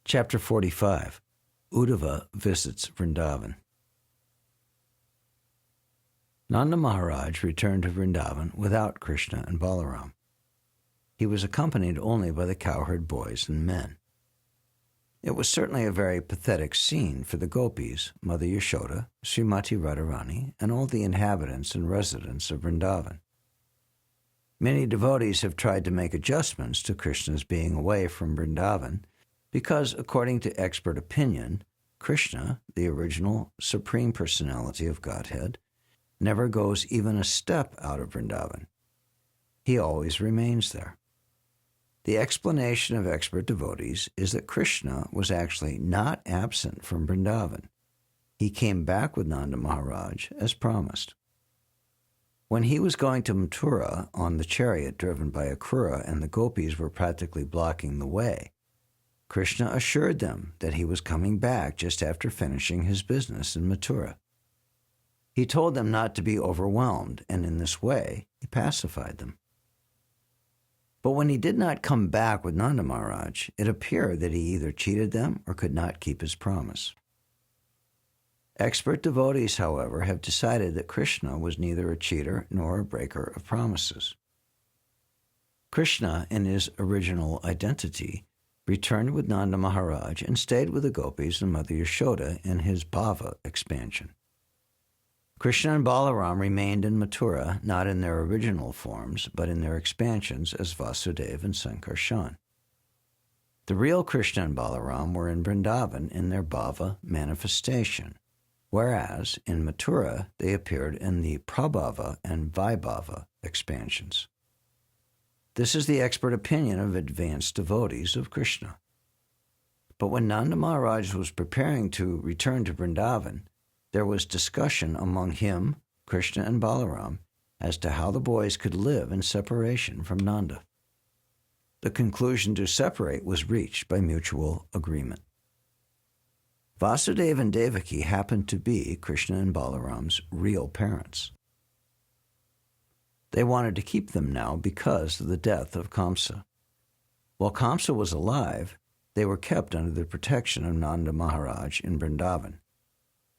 Chapter 45. Uddhava Visits Vrindavan. Nanda Maharaj returned to Vrindavan without Krishna and Balaram. He was accompanied only by the cowherd boys and men. It was certainly a very pathetic scene for the gopis, Mother Yashoda, Srimati Radharani, and all the inhabitants and residents of Vrindavan. Many devotees have tried to make adjustments to Krishna's being away from Vrindavan because, according to expert opinion, Krishna, the original Supreme Personality of Godhead, never goes even a step out of Vrindavan. He always remains there. The explanation of expert devotees is that Krishna was actually not absent from Vrindavan. He came back with Nanda Maharaj as promised. When he was going to Mathura on the chariot driven by Akrura and the gopis were practically blocking the way, Krishna assured them that he was coming back just after finishing his business in Mathura. He told them not to be overwhelmed, and in this way, he pacified them. But when he did not come back with Nanda Maharaj, it appeared that he either cheated them or could not keep his promise. Expert devotees, however, have decided that Krishna was neither a cheater nor a breaker of promises. Krishna, in his original identity, returned with Nanda Maharaj and stayed with the gopis and Mother Yashoda in his bhava expansion. Krishna and Balaram remained in Mathura, not in their original forms, but in their expansions as Vasudeva and Sankarshan. The real Krishna and Balaram were in Vrindavan in their bhava manifestation, whereas in Mathura they appeared in the Prabhava and Vaibhava expansions. This is the expert opinion of advanced devotees of Krishna. But when Nanda Maharaj was preparing to return to Vrindavan, there was discussion among him, Krishna, and Balaram as to how the boys could live in separation from Nanda. The conclusion to separate was reached by mutual agreement. Vasudeva and Devaki happened to be Krishna and Balaram's real parents. They wanted to keep them now because of the death of Kamsa. While Kamsa was alive, they were kept under the protection of Nanda Maharaj in Vrindavan.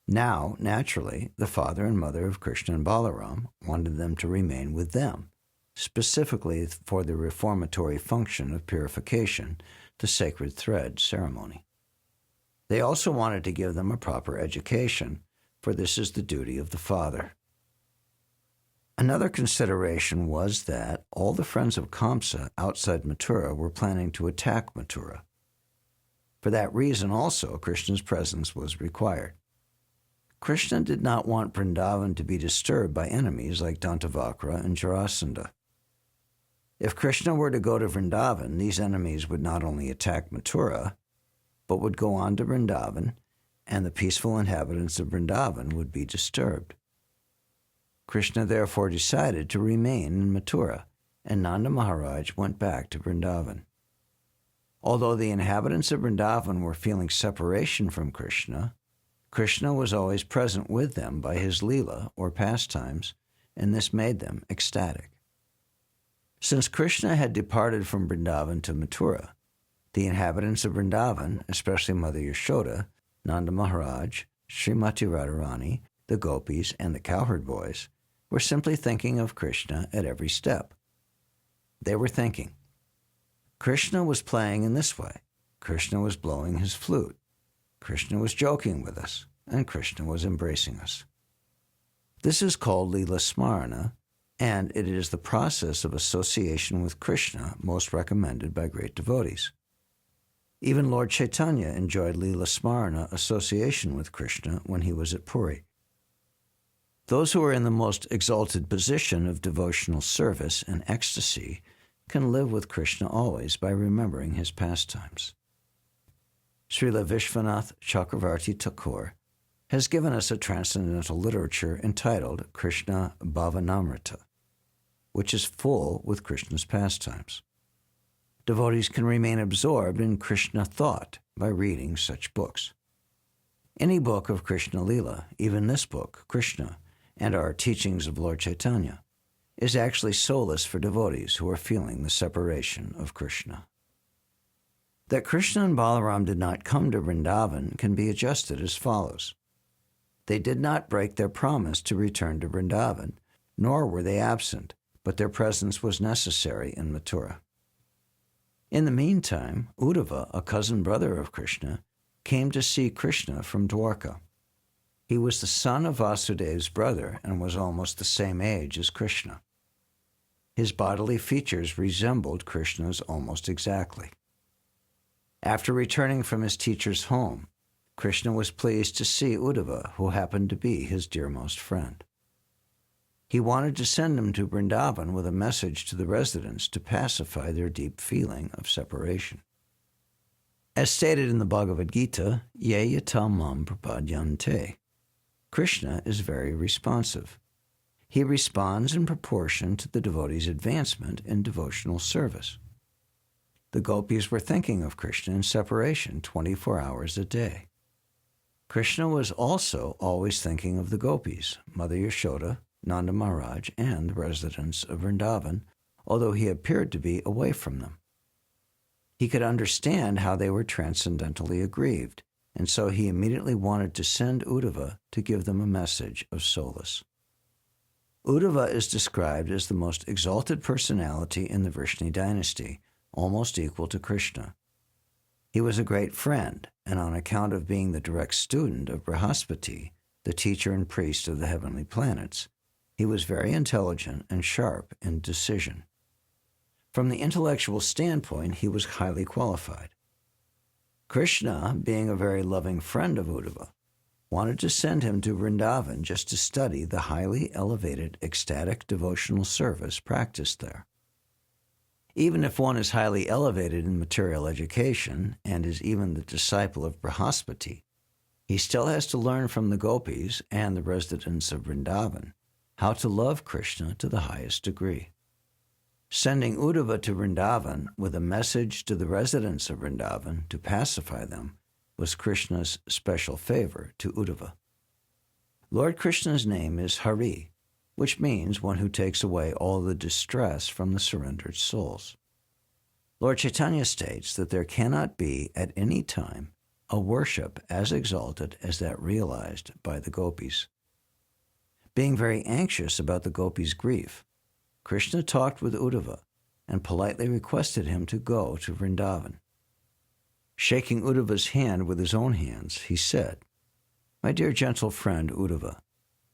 Now, naturally, the father and mother of Krishna and Balaram wanted them to remain with them, specifically for the reformatory function of purification, the sacred thread ceremony. They also wanted to give them a proper education, for this is the duty of the father. Another consideration was that all the friends of Kamsa outside Mathura were planning to attack Mathura. For that reason also, Krishna's presence was required. Krishna did not want Vrindavan to be disturbed by enemies like Dantavakra and Jarasandha. If Krishna were to go to Vrindavan, these enemies would not only attack Mathura, but would go on to Vrindavan, and the peaceful inhabitants of Vrindavan would be disturbed. Krishna therefore decided to remain in Mathura, and Nanda Maharaj went back to Vrindavan. Although the inhabitants of Vrindavan were feeling separation from Krishna, Krishna was always present with them by his leela or pastimes, and this made them ecstatic. Since Krishna had departed from Vrindavan to Mathura, the inhabitants of Vrindavan, especially Mother Yashoda, Nanda Maharaj, Srimati Radharani, the gopis, and the cowherd boys, were simply thinking of Krishna at every step. They were thinking, Krishna was playing in this way, Krishna was blowing his flute, Krishna was joking with us, and Krishna was embracing us. This is called Leela Smarana, and it is the process of association with Krishna most recommended by great devotees. Even Lord Chaitanya enjoyed Leela Smarana association with Krishna when he was at Puri. Those who are in the most exalted position of devotional service and ecstasy can live with Krishna always by remembering his pastimes. Srila Vishwanath Chakravarti Thakur has given us a transcendental literature entitled Krishna Bhavanamrita, which is full with Krishna's pastimes. Devotees can remain absorbed in Krishna thought by reading such books. Any book of Krishna Leela, even this book, Krishna, and our teachings of Lord Chaitanya, is actually solace for devotees who are feeling the separation of Krishna. That Krishna and Balaram did not come to Vrindavan can be adjusted as follows. They did not break their promise to return to Vrindavan, nor were they absent, but their presence was necessary in Mathura. In the meantime, Uddhava, a cousin brother of Krishna, came to see Krishna from Dwarka. He was the son of Vasudev's brother and was almost the same age as Krishna. His bodily features resembled Krishna's almost exactly. After returning from his teacher's home, Krishna was pleased to see Uddhava, who happened to be his dearmost friend. He wanted to send him to Vrindavan with a message to the residents to pacify their deep feeling of separation. As stated in the Bhagavad Gita, Ye yata mam prapadyante, Krishna is very responsive. He responds in proportion to the devotee's advancement in devotional service. The gopis were thinking of Krishna in separation 24 hours a day. Krishna was also always thinking of the gopis, Mother Yashoda, Nanda Maharaj, and the residents of Vrindavan, although he appeared to be away from them. He could understand how they were transcendentally aggrieved, and so he immediately wanted to send Uddhava to give them a message of solace. Uddhava is described as the most exalted personality in the Vrishni dynasty, almost equal to Krishna. He was a great friend, and on account of being the direct student of Brihaspati, the teacher and priest of the heavenly planets, he was very intelligent and sharp in decision. From the intellectual standpoint, he was highly qualified. Krishna, being a very loving friend of Uddhava, wanted to send him to Vrindavan just to study the highly elevated ecstatic devotional service practiced there. Even if one is highly elevated in material education and is even the disciple of Brihaspati, he still has to learn from the gopis and the residents of Vrindavan how to love Krishna to the highest degree. Sending Uddhava to Vrindavan with a message to the residents of Vrindavan to pacify them was Krishna's special favor to Uddhava. Lord Krishna's name is Hari, which means one who takes away all the distress from the surrendered souls. Lord Chaitanya states that there cannot be at any time a worship as exalted as that realized by the gopis. Being very anxious about the gopis' grief, Krishna talked with Uddhava and politely requested him to go to Vrindavan. Shaking Uddhava's hand with his own hands, he said, "My dear gentle friend Uddhava,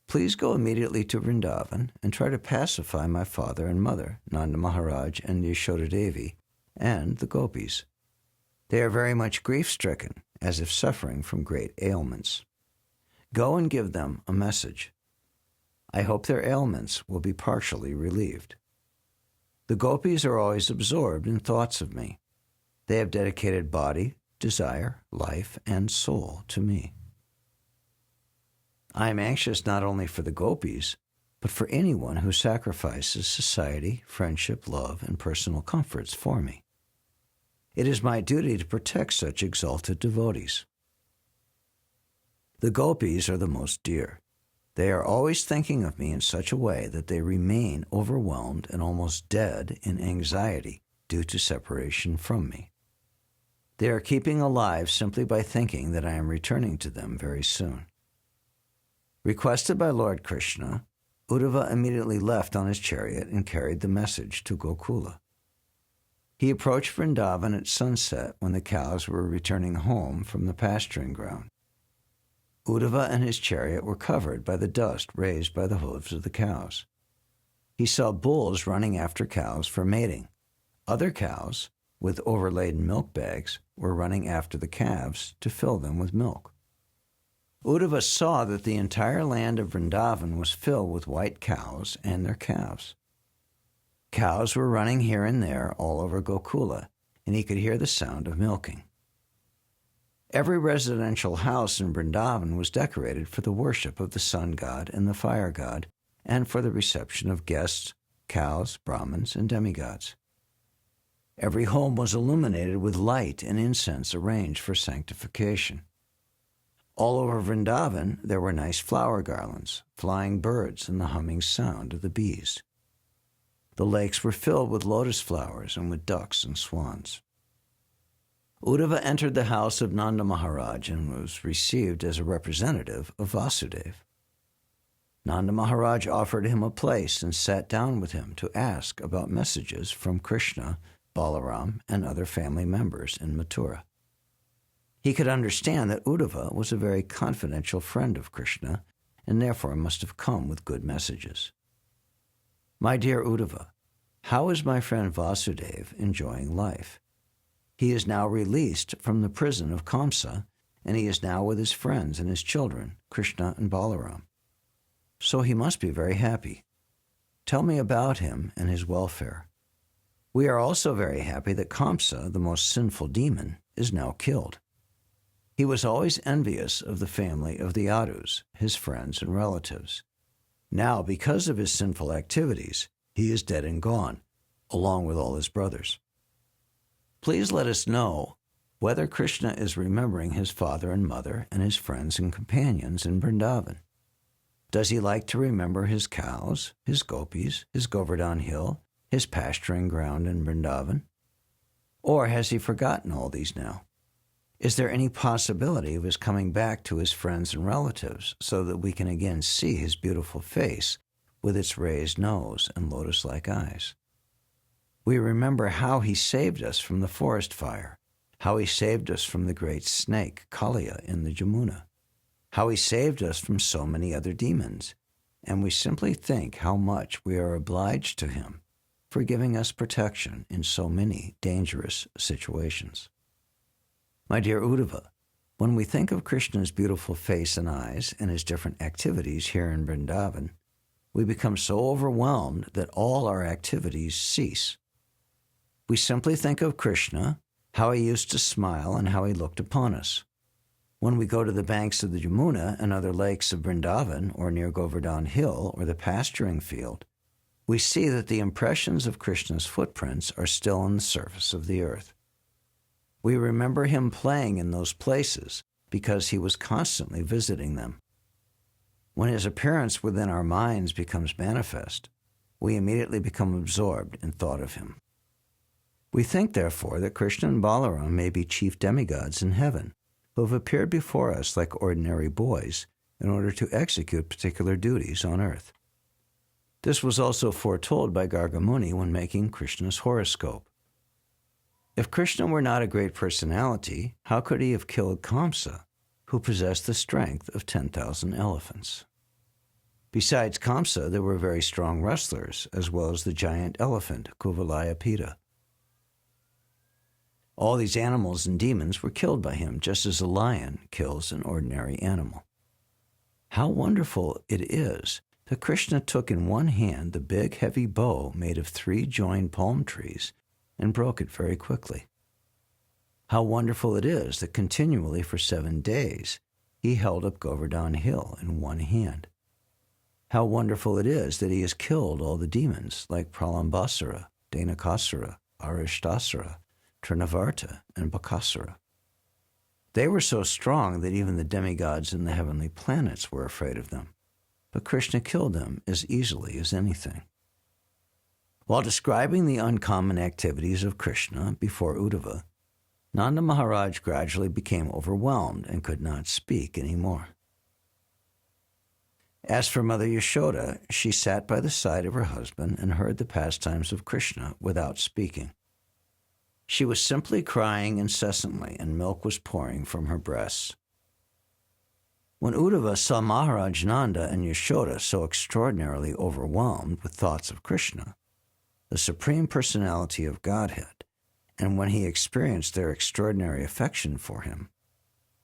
please go immediately to Vrindavan and try to pacify my father and mother, Nanda Maharaj and Yashoda Devi, and the gopis. They are very much grief-stricken, as if suffering from great ailments. Go and give them a message. I hope their ailments will be partially relieved. The gopis are always absorbed in thoughts of me. They have dedicated body, desire, life, and soul to me. I am anxious not only for the gopis, but for anyone who sacrifices society, friendship, love, and personal comforts for me. It is my duty to protect such exalted devotees. The gopis are the most dear. They are always thinking of me in such a way that they remain overwhelmed and almost dead in anxiety due to separation from me. They are keeping alive simply by thinking that I am returning to them very soon." Requested by Lord Krishna, Uddhava immediately left on his chariot and carried the message to Gokula. He approached Vrindavan at sunset when the cows were returning home from the pasturing ground. Uddhava and his chariot were covered by the dust raised by the hooves of the cows. He saw bulls running after cows for mating. Other cows, with overladen milk bags, were running after the calves to fill them with milk. Uddhava saw that the entire land of Vrindavan was filled with white cows and their calves. Cows were running here and there all over Gokula, and he could hear the sound of milking. Every residential house in Vrindavan was decorated for the worship of the sun god and the fire god, and for the reception of guests, cows, Brahmins, and demigods. Every home was illuminated with light and incense arranged for sanctification. All over Vrindavan there were nice flower garlands, flying birds, and the humming sound of the bees. The lakes were filled with lotus flowers and with ducks and swans. Uddhava entered the house of Nanda Maharaj and was received as a representative of Vasudeva. Nanda Maharaj offered him a place and sat down with him to ask about messages from Krishna, Balaram, and other family members in Mathura. He could understand that Uddhava was a very confidential friend of Krishna and therefore must have come with good messages. My dear Uddhava, how is my friend Vasudeva enjoying life? He is now released from the prison of Kamsa, and he is now with his friends and his children, Krishna and Balaram. So he must be very happy. Tell me about him and his welfare. We are also very happy that Kamsa, the most sinful demon, is now killed. He was always envious of the family of the Yadus, his friends and relatives. Now, because of his sinful activities, he is dead and gone, along with all his brothers. Please let us know whether Krishna is remembering his father and mother and his friends and companions in Vrindavan. Does he like to remember his cows, his gopis, his Govardhan Hill, his pasturing ground in Vrindavan? Or has he forgotten all these now? Is there any possibility of his coming back to his friends and relatives so that we can again see his beautiful face with its raised nose and lotus-like eyes? We remember how he saved us from the forest fire, how he saved us from the great snake, Kaliya, in the Jamuna, how he saved us from so many other demons, and we simply think how much we are obliged to him for giving us protection in so many dangerous situations. My dear Uddhava, when we think of Krishna's beautiful face and eyes and his different activities here in Vrindavan, we become so overwhelmed that all our activities cease. We simply think of Krishna, how he used to smile and how he looked upon us. When we go to the banks of the Jamuna and other lakes of Vrindavan or near Govardhan Hill or the pasturing field, we see that the impressions of Krishna's footprints are still on the surface of the earth. We remember him playing in those places because he was constantly visiting them. When his appearance within our minds becomes manifest, we immediately become absorbed in thought of him. We think, therefore, that Krishna and Balaram may be chief demigods in heaven, who have appeared before us like ordinary boys in order to execute particular duties on earth. This was also foretold by Gargamuni when making Krishna's horoscope. If Krishna were not a great personality, how could he have killed Kamsa, who possessed the strength of 10,000 elephants? Besides Kamsa, there were very strong wrestlers, as well as the giant elephant, Kuvalayapita. All these animals and demons were killed by him, just as a lion kills an ordinary animal. How wonderful it is that Krishna took in one hand the big, heavy bow made of 3 joined palm trees and broke it very quickly. How wonderful it is that continually for 7 days he held up Govardhan Hill in one hand. How wonderful it is that he has killed all the demons like Pralambasura, Dhanakasura, Arishtasura, Trinavarta, and Bakasura. They were so strong that even the demigods in the heavenly planets were afraid of them, but Krishna killed them as easily as anything. While describing the uncommon activities of Krishna before Uddhava, Nanda Maharaj gradually became overwhelmed and could not speak anymore. As for Mother Yashoda, she sat by the side of her husband and heard the pastimes of Krishna without speaking. She was simply crying incessantly, and milk was pouring from her breasts. When Uddhava saw Maharaj Nanda and Yashoda so extraordinarily overwhelmed with thoughts of Krishna, the Supreme Personality of Godhead, and when he experienced their extraordinary affection for him,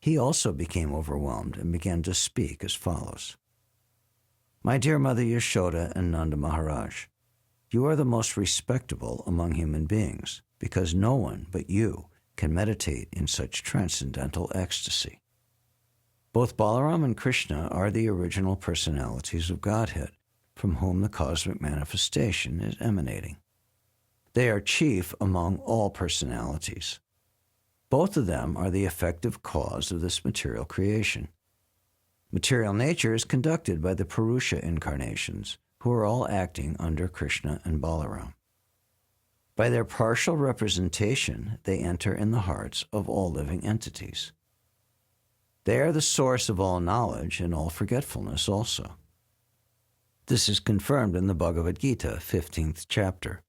he also became overwhelmed and began to speak as follows. My dear Mother Yashoda and Nanda Maharaj, you are the most respectable among human beings, because no one but you can meditate in such transcendental ecstasy. Both Balaram and Krishna are the original personalities of Godhead, from whom the cosmic manifestation is emanating. They are chief among all personalities. Both of them are the effective cause of this material creation. Material nature is conducted by the Purusha incarnations, who are all acting under Krishna and Balaram. By their partial representation, they enter in the hearts of all living entities. They are the source of all knowledge and all forgetfulness also. This is confirmed in the Bhagavad Gita, 15th chapter.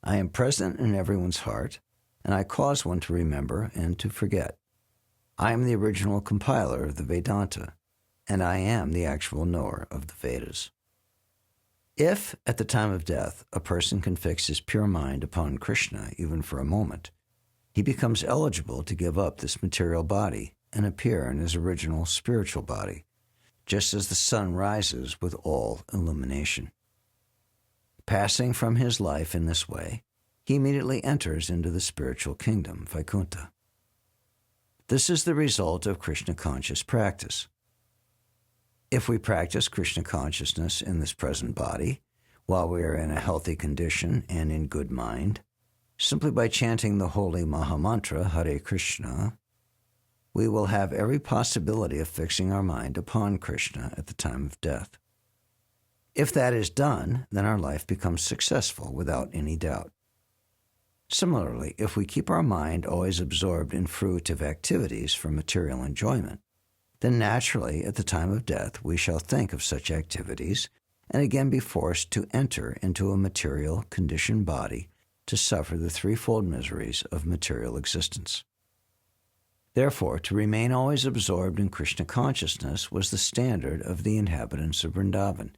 I am present in everyone's heart, and I cause one to remember and to forget. I am the original compiler of the Vedanta, and I am the actual knower of the Vedas. If, at the time of death, a person can fix his pure mind upon Krishna even for a moment, he becomes eligible to give up this material body and appear in his original spiritual body, just as the sun rises with all illumination. Passing from his life in this way, he immediately enters into the spiritual kingdom, Vaikuntha. This is the result of Krishna-conscious practice. If we practice Krishna consciousness in this present body, while we are in a healthy condition and in good mind, simply by chanting the holy Mahamantra, Hare Krishna, we will have every possibility of fixing our mind upon Krishna at the time of death. If that is done, then our life becomes successful without any doubt. Similarly, if we keep our mind always absorbed in fruitive activities for material enjoyment, then naturally, at the time of death, we shall think of such activities and again be forced to enter into a material, conditioned body to suffer the threefold miseries of material existence. Therefore, to remain always absorbed in Krishna consciousness was the standard of the inhabitants of Vrindavan,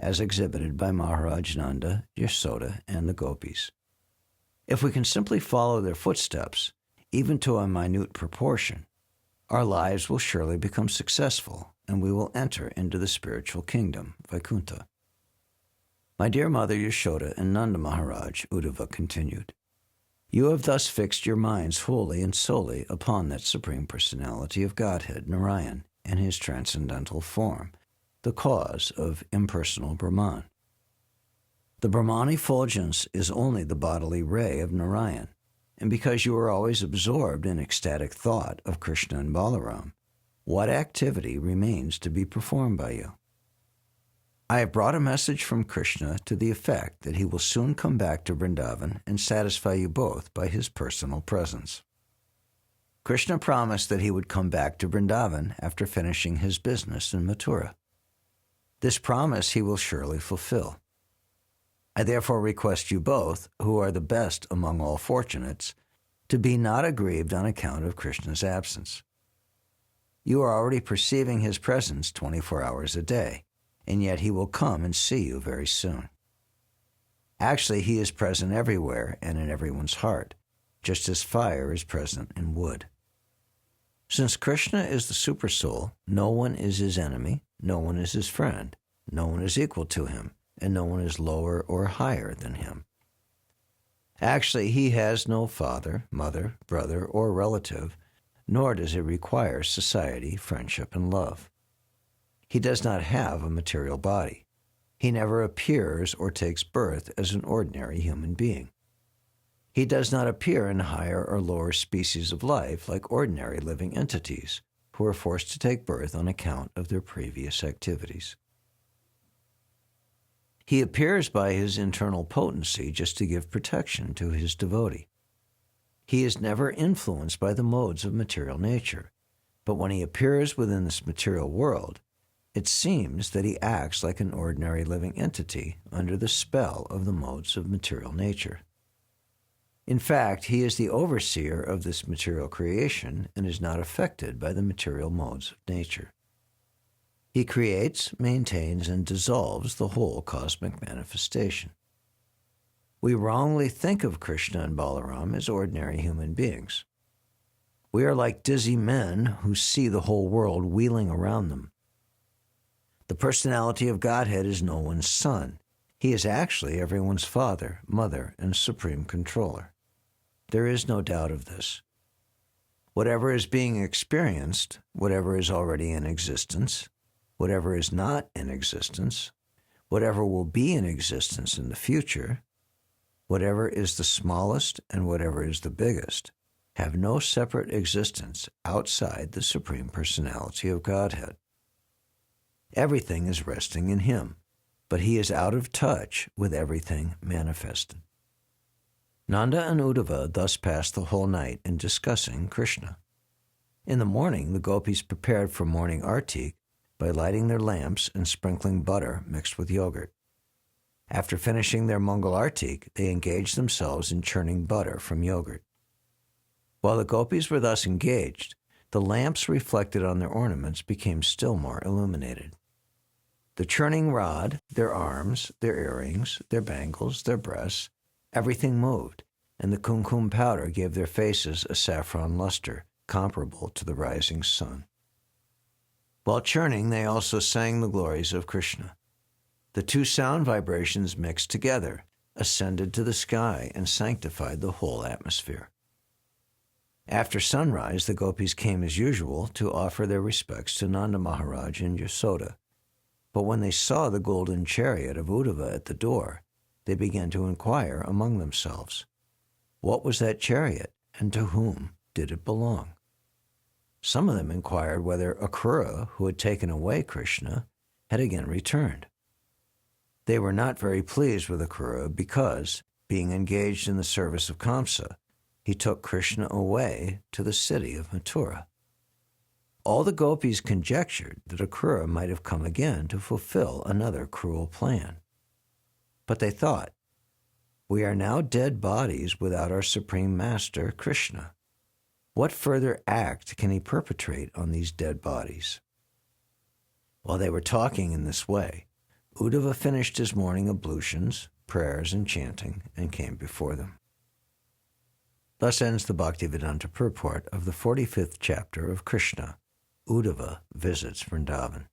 as exhibited by Maharaj Nanda, Yashoda, and the gopis. If we can simply follow their footsteps, even to a minute proportion, our lives will surely become successful, and we will enter into the spiritual kingdom, Vaikuntha. My dear mother Yashoda and Nanda Maharaj, Uddhava continued, you have thus fixed your minds wholly and solely upon that Supreme Personality of Godhead, Narayan, and his transcendental form, the cause of impersonal Brahman. The Brahman effulgence is only the bodily ray of Narayan, and because you are always absorbed in ecstatic thought of Krishna and Balaram, what activity remains to be performed by you? I have brought a message from Krishna to the effect that he will soon come back to Vrindavan and satisfy you both by his personal presence. Krishna promised that he would come back to Vrindavan after finishing his business in Mathura. This promise he will surely fulfill. I therefore request you both, who are the best among all fortunates, to be not aggrieved on account of Krishna's absence. You are already perceiving his presence 24 hours a day, and yet he will come and see you very soon. Actually, he is present everywhere and in everyone's heart, just as fire is present in wood. Since Krishna is the Supersoul, no one is his enemy, no one is his friend, no one is equal to him, and no one is lower or higher than him. Actually, he has no father, mother, brother, or relative, nor does he require society, friendship, and love. He does not have a material body. He never appears or takes birth as an ordinary human being. He does not appear in higher or lower species of life like ordinary living entities who are forced to take birth on account of their previous activities. He appears by his internal potency just to give protection to his devotee. He is never influenced by the modes of material nature, but when he appears within this material world, it seems that he acts like an ordinary living entity under the spell of the modes of material nature. In fact, he is the overseer of this material creation and is not affected by the material modes of nature. He creates, maintains, and dissolves the whole cosmic manifestation. We wrongly think of Krishna and Balaram as ordinary human beings. We are like dizzy men who see the whole world wheeling around them. The personality of Godhead is no one's son. He is actually everyone's father, mother, and supreme controller. There is no doubt of this. Whatever is being experienced, whatever is already in existence, whatever is not in existence, whatever will be in existence in the future, whatever is the smallest and whatever is the biggest, have no separate existence outside the Supreme Personality of Godhead. Everything is resting in him, but he is out of touch with everything manifested. Nanda and Uddhava thus passed the whole night in discussing Krishna. In the morning, the gopis prepared for morning arti by lighting their lamps and sprinkling butter mixed with yogurt. After finishing their Mangal Artik, they engaged themselves in churning butter from yogurt. While the gopis were thus engaged, the lamps reflected on their ornaments became still more illuminated. The churning rod, their arms, their earrings, their bangles, their breasts, everything moved, and the kumkum powder gave their faces a saffron luster comparable to the rising sun. While churning, they also sang the glories of Krishna. The two sound vibrations mixed together, ascended to the sky, and sanctified the whole atmosphere. After sunrise, the gopis came as usual to offer their respects to Nanda Maharaj and Yasoda. But when they saw the golden chariot of Uddhava at the door, they began to inquire among themselves, what was that chariot, and to whom did it belong? Some of them inquired whether Akrura, who had taken away Krishna, had again returned. They were not very pleased with Akrura because, being engaged in the service of Kamsa, he took Krishna away to the city of Mathura. All the gopis conjectured that Akrura might have come again to fulfill another cruel plan. But they thought, we are now dead bodies without our supreme master, Krishna. What further act can he perpetrate on these dead bodies? While they were talking in this way, Uddhava finished his morning ablutions, prayers, and chanting, and came before them. Thus ends the Bhaktivedanta purport of the 45th chapter of Krishna, Uddhava Visits Vrindavan.